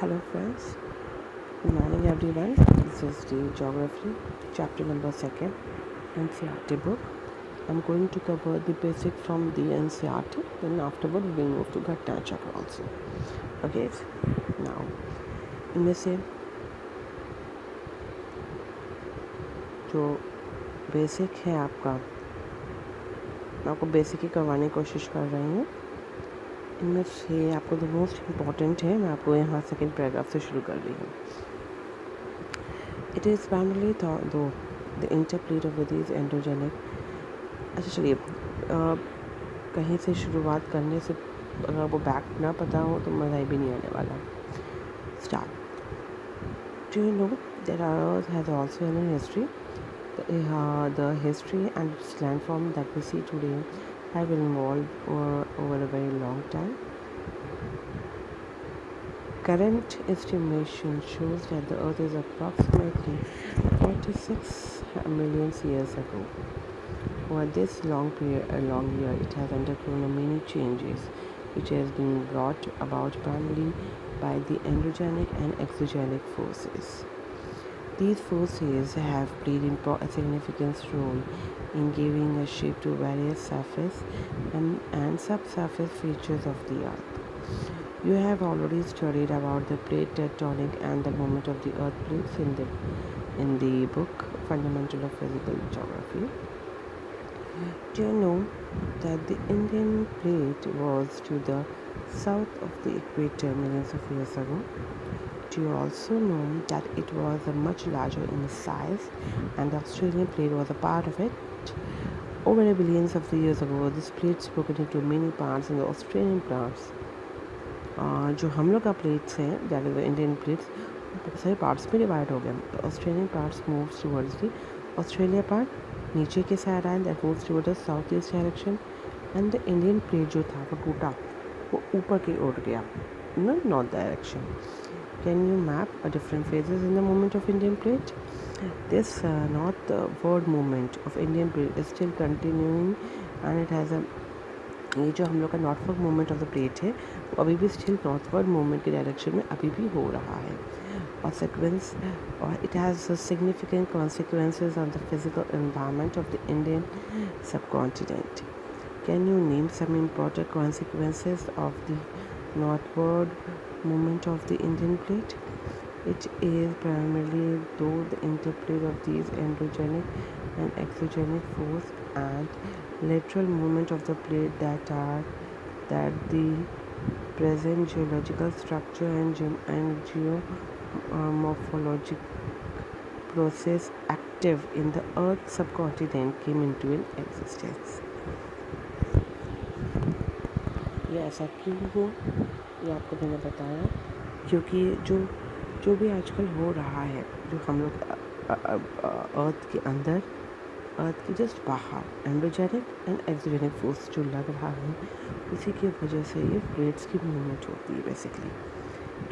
Hello friends, good morning everyone. This is the Geography, chapter number 2, ncert book. I'm going to cover the basic from the ncert, then afterward we will move to घटना चक्र also. Okay, now इनमें से जो basic है आपका, मैं आपको basic ही करवाने की कोशिश कर रही हूँ. इनमें से आपको जो मोस्ट इम्पॉर्टेंट है मैं आपको यहाँ सेकेंड पैराग्राफ से शुरू कर रही हूँ. It is primarily though the interplay of these androgenic. अच्छा चलिए, कहीं से शुरुआत करने से अगर वो बैक ना पता हो तो मज़ा भी नहीं आने वाला. Start. Do you know that our Earth has also a history? The history and its landform that we see today have been evolved over a very long time. Current estimation shows that the Earth is approximately 46 million years ago. Over this long year, it has undergone many changes, which has been brought about primarily by the androgenic and exogenic forces. These forces have played a significant role in giving a shape to various surface and subsurface features of the Earth. You have already studied about the plate tectonic and the movement of the Earth plates in the book Fundamental of Physical Geography. Do you know that the Indian plate was to the south of the equator millions of years ago? Do you also know that it was much larger in size and the Australian plate was a part of it? Over billions of years ago, this plate is broken into many parts in the Australian parts. जो हम लोग का plates हैं, that is the Indian plates, बहुत सारे parts में divide हो गए. Australian parts moves towards the Australia part नीचे के साइड आए, that moves towards the south east direction. And the Indian plate जो था वो टूटा, वो ऊपर की ओर गया in the north direction. Can you map a different phases in the movement of Indian plate? This northward movement of Indian plate is still continuing and it has a, ये जो हम लोग का northward movement of the plate है वो अभी भी still northward movement के डायरेक्शन में अभी भी हो रहा है. और सीक्वेंस, और it has significant consequences on the physical environment of the Indian subcontinent. Can you name some important consequences of the northward movement of the Indian plate? It is primarily though the interplay of these androgenic and exogenic force and lateral movement of the plate that the present geological structure and geomorphologic process active in the Earth subcontinent came into existence. ये ऐसा क्यों हुआ, ये आपको मैंने बताया, क्योंकि जो भी आजकल हो रहा है, जो हम लोग अर्थ के अंदर, अर्थ के जस्ट बाहर एंड्रोजेनिक एंड एक्सोजेनिक फोर्स जो लग रहा है, उसी की वजह से ये प्लेट्स की मूवमेंट होती है. Basically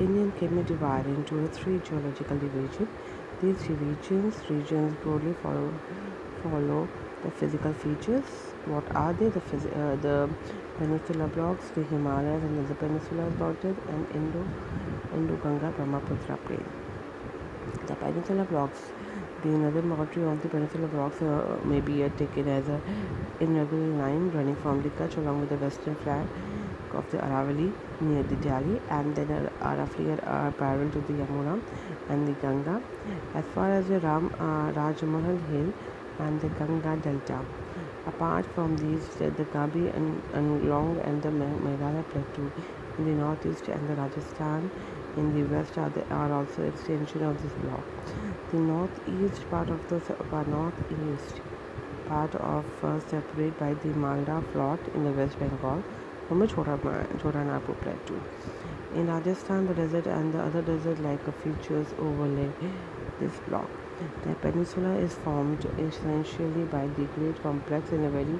Indian can be divided into 3 geological divisions. These regions broadly follow the physical features. What are they? The peninsular blocks, the Himalayas and the Peninsula Mountains, and Indo-Ganga Brahmaputra plain. The peninsular blocks, the northern boundary of the peninsular blocks may be taken as an irregular line running from the Kutch along with the western flank of the Aravalli near the Delhi, and then are roughly parallel to the Yamuna and the Ganga as far as the Rajmahal Hill and the Ganga Delta. Apart from these, the Gabi and Long and the Meghalaya Plateau in the northeast and the Rajasthan in the west are also extension of this block. The northeast part of separated by the Malda Plot in the West Bengal from the Chota Nagpur Plateau. In Rajasthan, the desert and the other desert-like features overlay this block. The peninsula is formed essentially by the great complex in a very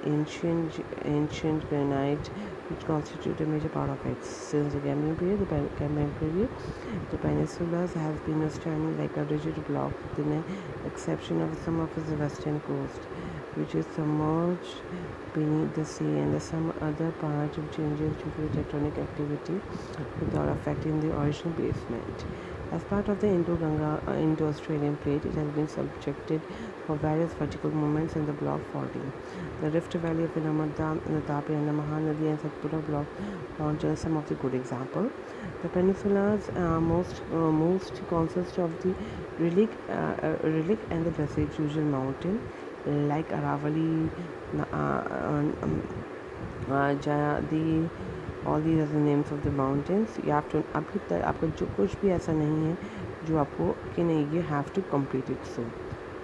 ancient granite, which constitute a major part of it. Since the Cambrian period, the peninsulas have been standing like a rigid block, with the exception of some of the western coast. which is submerged beneath the sea, and some other parts of changes due to tectonic activity without affecting the original basement. As part of the Indo-Australian plate, it has been subjected for various vertical movements in the block faulting. The Rift Valley of the Narmada, the Tapi and the Mahanadi and Satpura block mountains are some of the good examples. The peninsula's most consist of the relic and the residual mountain like Aravali, Jayadi, all these are the names of the mountains. You have to अभी तक आपका जो कुछ भी ऐसा नहीं है जो आपको कि नहीं you have to complete it so.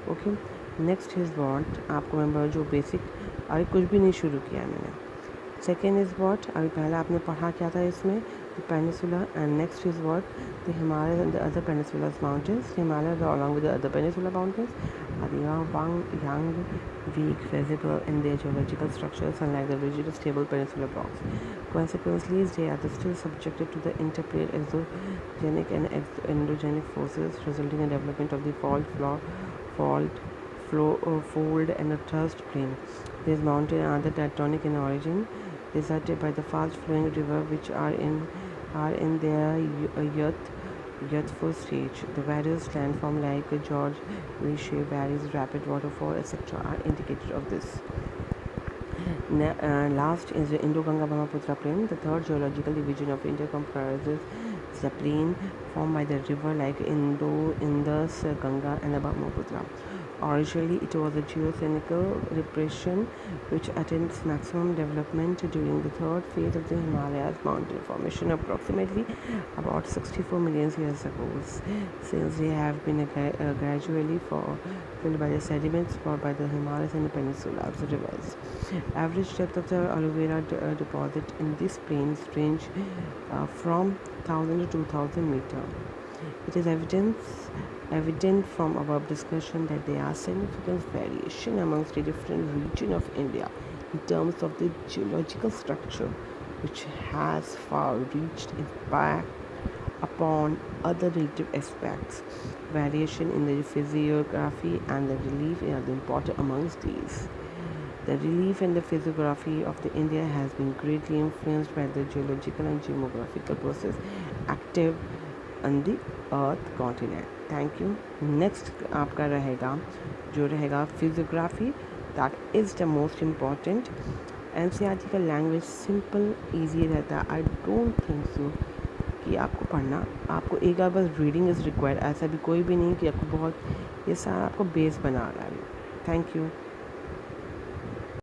Okay. Next is what आपको मैं जो basic अभी कुछ भी नहीं शुरू किया है मैंने. Second is what अभी पहला आपने पढ़ा क्या था इसमें the peninsula, and next is what the Himalayas and the other peninsulas mountains. The Himalayas along with the other peninsula mountains are young, weak, visible in their geological structures, unlike the rigid, stable peninsular blocks. Consequently, they are still subjected to the interplay of exogenic and endogenic forces, resulting in development of the fold, and a thrust plain. These mountains are the tectonic in origin, deserted by the fast-flowing river, which are in their youthful stage. The various landforms like George, V-shape valleys, rapid waterfall, etc. are indicated of this. Last is the Indo-Ganga-Brahmaputra plain. The third geological division of India comprises the plain formed by the river like Indus, Ganga and the Brahmaputra. Originally, it was a geochemical depression which attained its maximum development during the third phase of the Himalayas mountain formation approximately about 64 million years ago. Since they have been gradually filled by the sediments brought by the Himalayas and the peninsulas rivers. Average depth of the aloe vera deposit in this plain range from 1000 to 2000 meters. It is evident from our discussion that there are significant variation amongst the different regions of India in terms of the geological structure, which has far-reached impact upon other relative aspects. Variation in the physiography and the relief are the important amongst these. The relief and the physiography of the India has been greatly influenced by the geological and geographical process active on the earth continent. Thank you. Next आपका रहेगा physiography. That is the most important. NCERT का language simple easy रहता है. I don't think so कि आपको पढ़ना, आपको एक बार बस रीडिंग इज़ रिक्वायर्ड. ऐसा भी कोई भी नहीं कि आपको बहुत ये सारा आपको बेस बना रहा है. Thank you.